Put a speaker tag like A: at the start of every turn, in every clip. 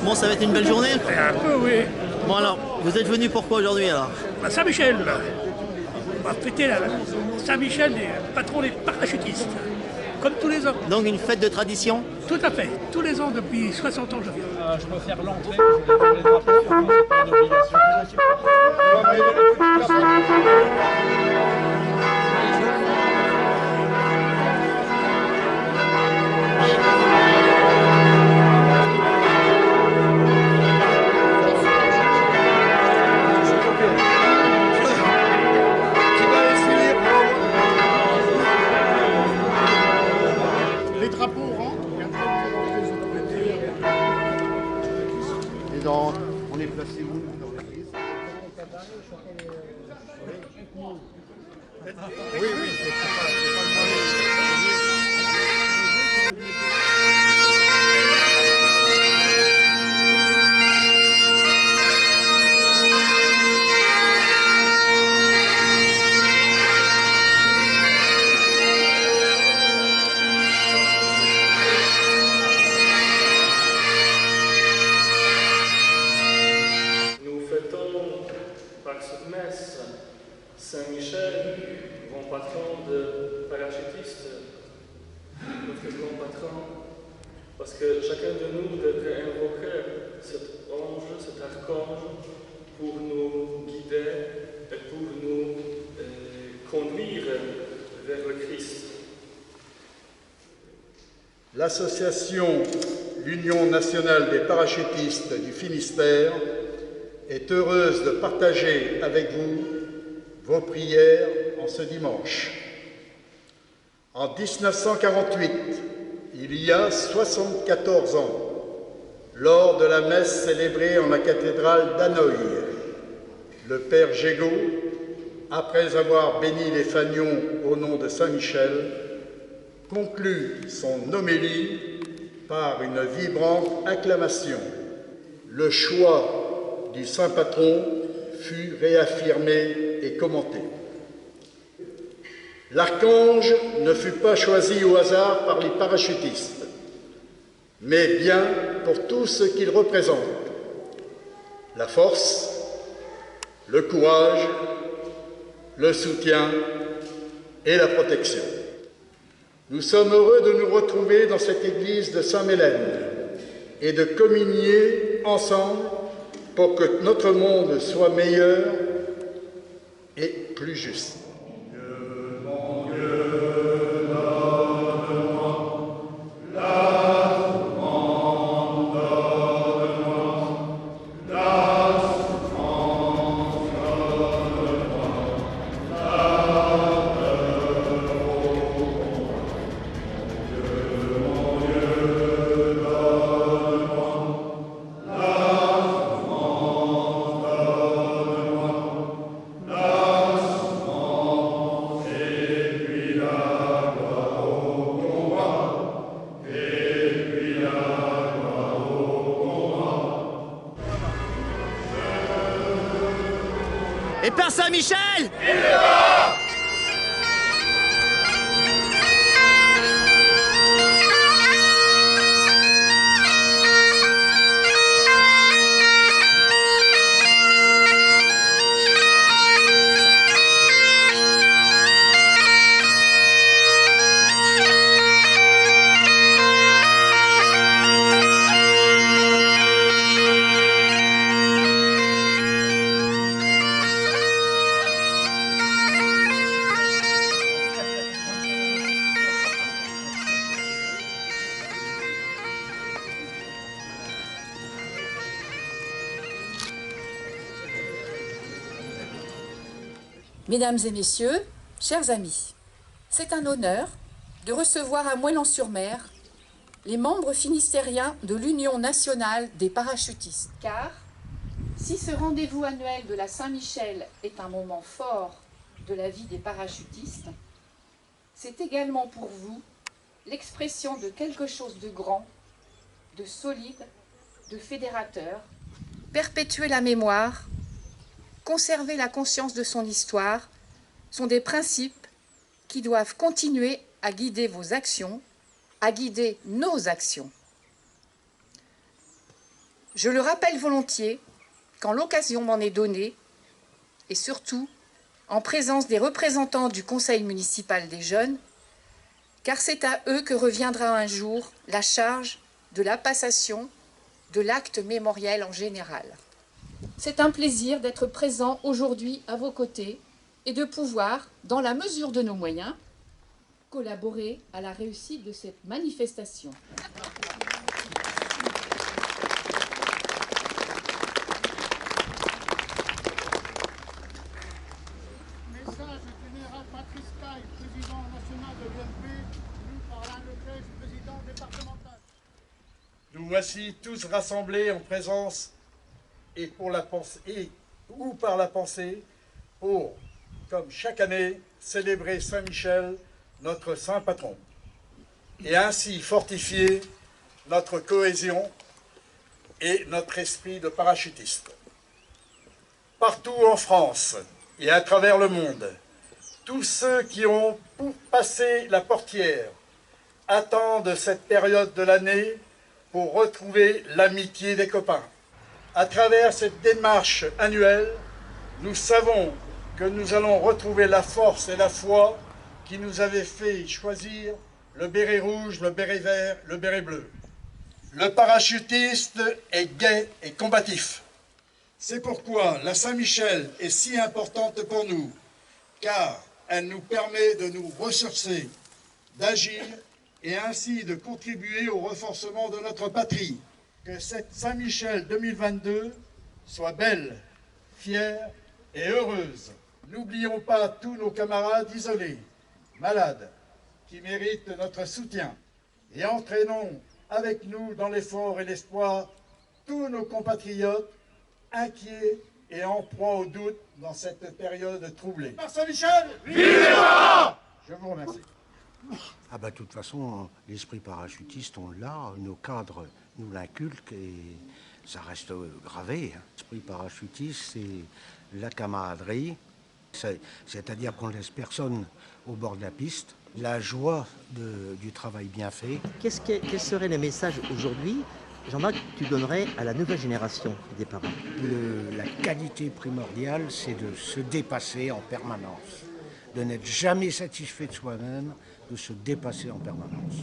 A: Bon, ça va être une belle journée?
B: Un peu, oui.
A: Bon alors, vous êtes venu pourquoi aujourd'hui alors?
B: À Saint-Michel, on va fêter la Saint-Michel, des patrons des parachutistes, comme tous les ans.
A: Donc une fête de tradition?
B: Tout à fait, tous les ans depuis 60 ans je viens.
C: Je peux faire l'entrée, je vais les drapeaux, c'est pas une obligation.
D: Les drapeaux rentrent, et après les autres côtés. Et on est placé où dans l'église? Oui, c'est pas le moyen.
E: Par cette messe, Saint-Michel, grand patron de parachutistes, notre grand patron, parce que chacun de nous devrait invoquer cet ange, cet archange, pour nous guider et pour nous conduire vers le Christ.
F: L'association L'Union nationale des parachutistes du Finistère est heureuse de partager avec vous vos prières en ce dimanche. En 1948, il y a 74 ans, lors de la messe célébrée en la cathédrale d'Hanoï, le père Gégaud, après avoir béni les fanions au nom de Saint-Michel, conclut son homélie par une vibrante acclamation. Le choix du saint patron fut réaffirmé et commenté. L'archange ne fut pas choisi au hasard par les parachutistes, mais bien pour tout ce qu'il représente: la force, le courage, le soutien et la protection. Nous sommes heureux de nous retrouver dans cette église de Sainte-Mélène et de communier ensemble pour que notre monde soit meilleur et plus juste.
A: Et Père Saint-Michel!
G: Mesdames et messieurs, chers amis, c'est un honneur de recevoir à Moëlan-sur-Mer les membres finistériens de l'Union nationale des parachutistes. Car si ce rendez-vous annuel de la Saint-Michel est un moment fort de la vie des parachutistes, c'est également pour vous l'expression de quelque chose de grand, de solide, de fédérateur. Perpétuer la mémoire, conserver la conscience de son histoire sont des principes qui doivent continuer à guider vos actions, à guider nos actions. Je le rappelle volontiers, quand l'occasion m'en est donnée, et surtout en présence des représentants du Conseil municipal des jeunes, car c'est à eux que reviendra un jour la charge de la passation de l'acte mémoriel en général. C'est un plaisir d'être présent aujourd'hui à vos côtés et de pouvoir, dans la mesure de nos moyens, collaborer à la réussite de cette manifestation.
D: Message du général Patrice Caille, président national de l'UMP, lu par Alain Leclerc, président départemental.
F: Nous voici tous rassemblés en présence et pour la pensée ou par la pensée pour, comme chaque année, célébrer Saint-Michel, notre saint patron, et ainsi fortifier notre cohésion et notre esprit de parachutiste. Partout en France et à travers le monde, tous ceux qui ont passé la portière attendent cette période de l'année pour retrouver l'amitié des copains. À travers cette démarche annuelle, nous savons que nous allons retrouver la force et la foi qui nous avaient fait choisir le béret rouge, le béret vert, le béret bleu. Le parachutiste est gai et combatif. C'est pourquoi la Saint-Michel est si importante pour nous, car elle nous permet de nous ressourcer, d'agir et ainsi de contribuer au renforcement de notre patrie. Que cette Saint-Michel 2022 soit belle, fière et heureuse. N'oublions pas tous nos camarades isolés, malades, qui méritent notre soutien. Et entraînons avec nous dans l'effort et l'espoir tous nos compatriotes inquiets et en proie au doute dans cette période troublée. Par Saint-Michel, vive les parents! Je vous remercie.
H: Ah bah, de toute façon, l'esprit parachutiste, on l'a, nos cadres nous l'inculquent et ça reste gravé. L'esprit parachutiste, c'est la camaraderie, c'est-à-dire qu'on ne laisse personne au bord de la piste, la joie du travail bien fait.
I: Quel serait le message aujourd'hui, Jean-Marc, que tu donnerais à la nouvelle génération des parents?
H: La qualité primordiale, c'est de se dépasser en permanence, de n'être jamais satisfait de soi-même, de se dépasser en permanence.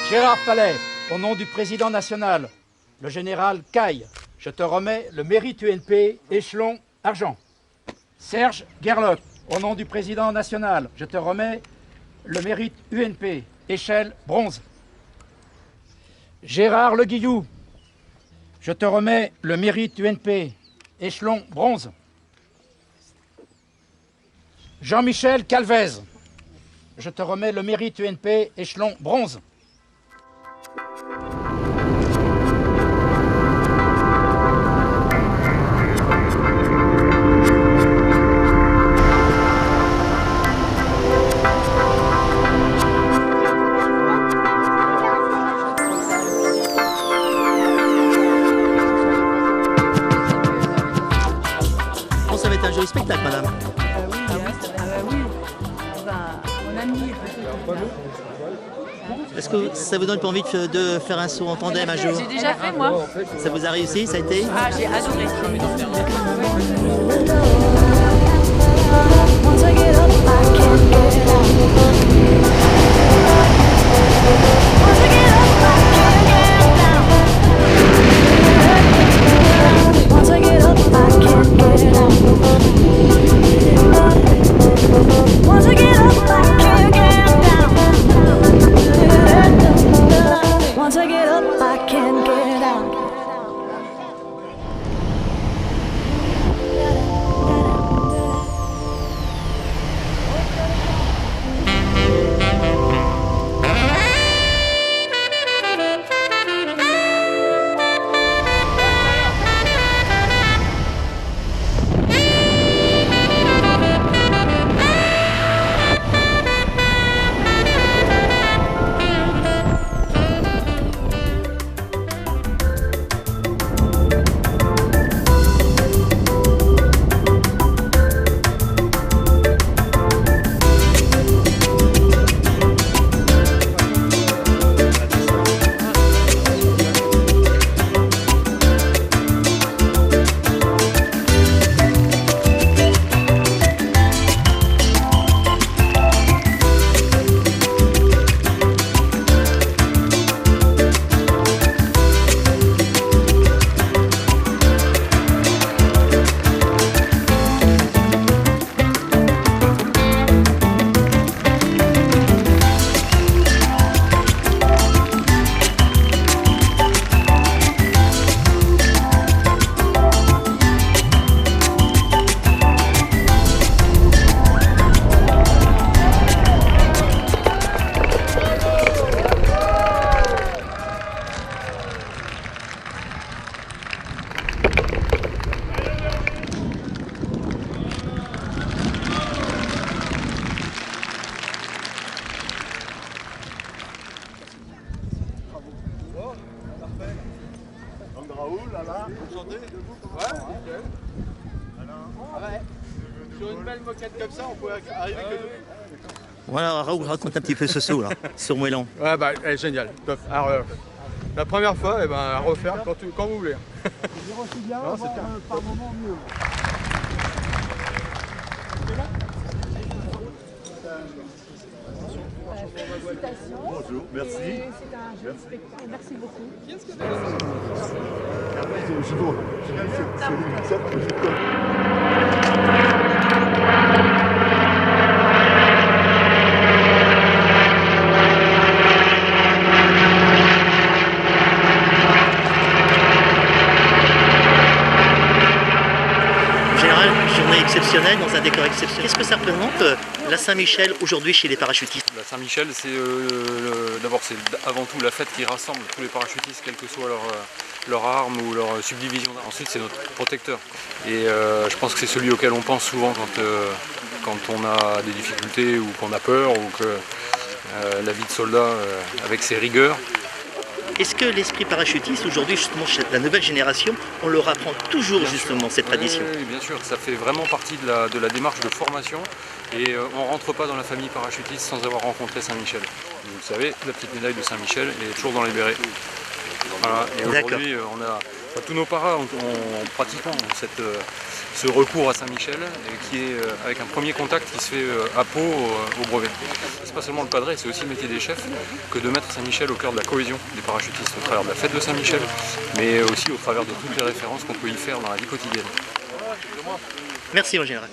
C: Gérard Palais, au nom du président national, le général Caille, je te remets le mérite UNP échelon argent. Serge Gerloc, au nom du président national, je te remets le mérite UNP échelle bronze. Gérard Le Guillou, je te remets le mérite UNP échelon bronze. Jean-Michel Calvez, je te remets le mérite UNP échelon bronze.
A: joli spectacle, madame.
J: On admire.
A: Est-ce que ça vous donne pas envie de faire un saut en tandem un jour?
J: J'ai déjà fait, moi.
A: Ça vous a réussi? Ça a été?
J: Ah, j'ai adoré.
K: Sur une belle moquette comme ça, on peut arriver que deux.
A: Voilà, Raoul, raconte un petit peu ce saut là, sur Moëlan.
K: Ouais, bah, elle est géniale, top. Alors, la première fois, eh ben, à refaire quand vous voulez.
D: Zéro aussi bien, non, voire, par moment mieux.
L: Bonjour, merci.
J: C'est un joli spectacle, merci beaucoup.
A: Journée exceptionnelle dans un décor exceptionnel. Qu'est-ce que ça représente la Saint-Michel aujourd'hui chez les parachutistes?
M: La Saint-Michel, c'est d'abord c'est avant tout la fête qui rassemble tous les parachutistes, quelle que soit leur arme ou leur subdivision. Ensuite, c'est notre protecteur. Et je pense que c'est celui auquel on pense souvent quand on a des difficultés ou qu'on a peur ou que la vie de soldat avec ses rigueurs.
A: Est-ce que l'esprit parachutiste, aujourd'hui, justement, chez la nouvelle génération, on leur apprend toujours
M: bien
A: justement
M: sûr.
A: cette tradition?
M: Oui, bien sûr, ça fait vraiment partie de la démarche de formation et on ne rentre pas dans la famille parachutiste sans avoir rencontré Saint-Michel. Vous le savez, la petite médaille de Saint-Michel est toujours dans les bérets. Voilà. Et aujourd'hui, tous nos paras ont pratiquement ce recours à Saint-Michel qui est avec un premier contact qui se fait à Pau au brevet. C'est pas seulement le padré, c'est aussi le métier des chefs que de mettre Saint-Michel au cœur de la cohésion des parachutistes au travers de la fête de Saint-Michel, mais aussi au travers de toutes les références qu'on peut y faire dans la vie quotidienne.
A: Merci mon général.